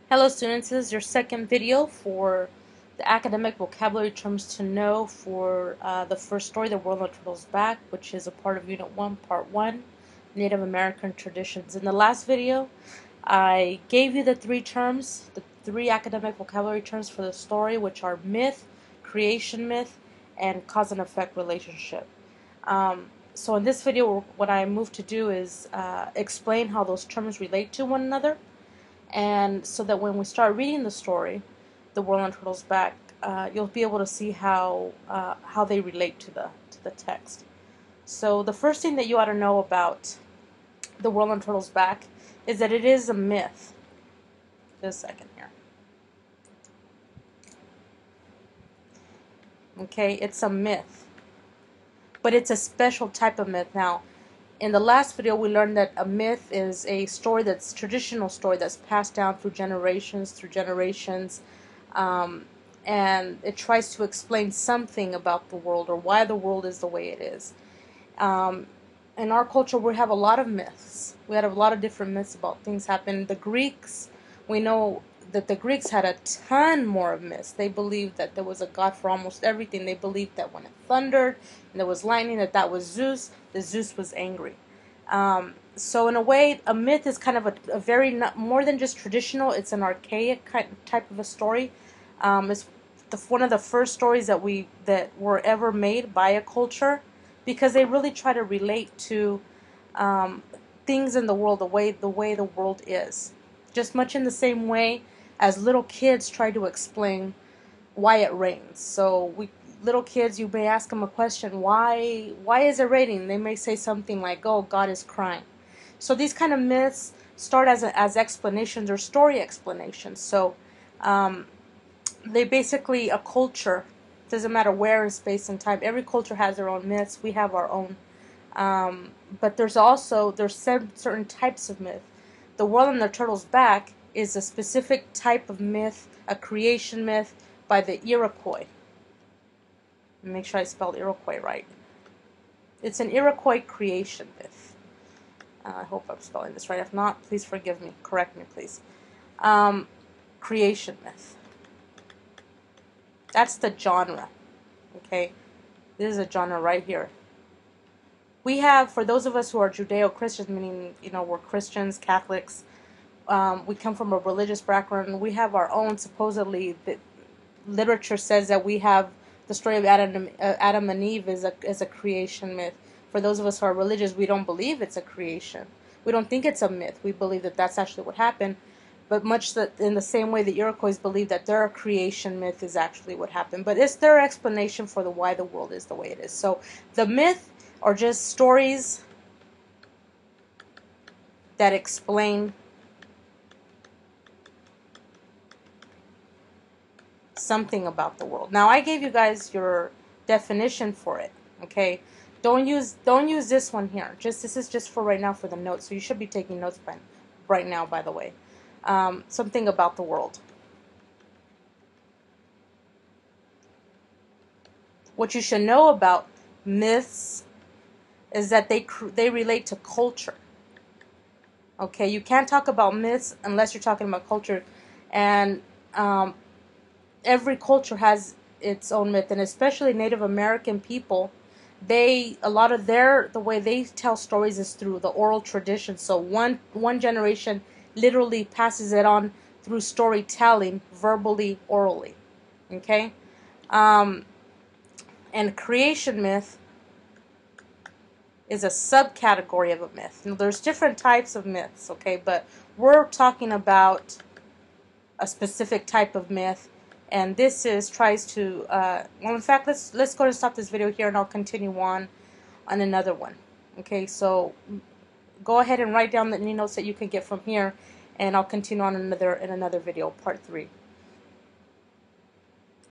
Hello students, this is your second video for the academic vocabulary terms to know for the first story, The World on Turtle's Back, which is a part of Unit 1, Part 1, Native American Traditions. In the last video, I gave you the three terms, the three academic vocabulary terms for the story, which are myth, creation myth, and cause and effect relationship. So in this video, what I moved to do is explain how those terms relate to one another. And so that when we start reading the story, The World on Turtle's Back, you'll be able to see how they relate to the text. So the first thing that you ought to know about The World on Turtle's Back is that it is a myth. Just a second here. Okay, it's a myth, but it's a special type of myth. Now, in the last video, we learned that a myth is a story that's traditional story that's passed down through generations, and it tries to explain something about the world or why the world is the way it is. In our culture, we have a lot of myths. We have a lot of different myths about things happen. The Greeks, we know that the Greeks had a ton more of myths. They believed that there was a god for almost everything. They believed that when it thundered and there was lightning, that was Zeus. That Zeus was angry. So in a way, a myth is kind of a very more than just traditional. It's an archaic type of a story. It's one of the first stories that were ever made by a culture, because they really try to relate to things in the world, the way the world is. Just much in the same way as little kids try to explain why it rains. So little kids, you may ask them a question, why is it raining? They may say something like, oh, God is crying. So these kind of myths start as explanations or story explanations. So they basically, a culture, doesn't matter where in space and time, every culture has their own myths. We have our own. But there's certain types of myth. The World on the Turtle's Back is a specific type of myth, a creation myth by the Iroquois. Make sure I spelled Iroquois right. It's an Iroquois creation myth. I hope I'm spelling this right. If not, please forgive me. Correct me, please. Creation myth. That's the genre. Okay? This is a genre right here. We have, for those of us who are Judeo-Christians, meaning, we're Christians, Catholics, we come from a religious background, we have our own, supposedly, the literature says that we have the story of Adam and Eve is a creation myth. For those of us who are religious, we don't believe it's a creation. We don't think it's a myth. We believe that that's actually what happened. But in the same way the Iroquois believe that their creation myth is actually what happened. But it's their explanation for why the world is the way it is. So the myth are just stories that explain something about the world. Now, I gave you guys your definition for it, okay? Don't use this one here. This is just for right now for the notes. So you should be taking notes right now, by the way. Something about the world. What you should know about myths is that they relate to culture. Okay, you can't talk about myths unless you're talking about culture, and every culture has its own myth, and especially Native American people, a lot of the way they tell stories is through the oral tradition. So one generation literally passes it on through storytelling, verbally, orally. Okay, and creation myth is a subcategory of a myth. Now, there's different types of myths, okay, but we're talking about a specific type of myth, and this tries to, well, in fact, let's go ahead and stop this video here, and I'll continue on another one. Okay, so go ahead and write down any notes that you can get from here, and I'll continue on in another video, part 3.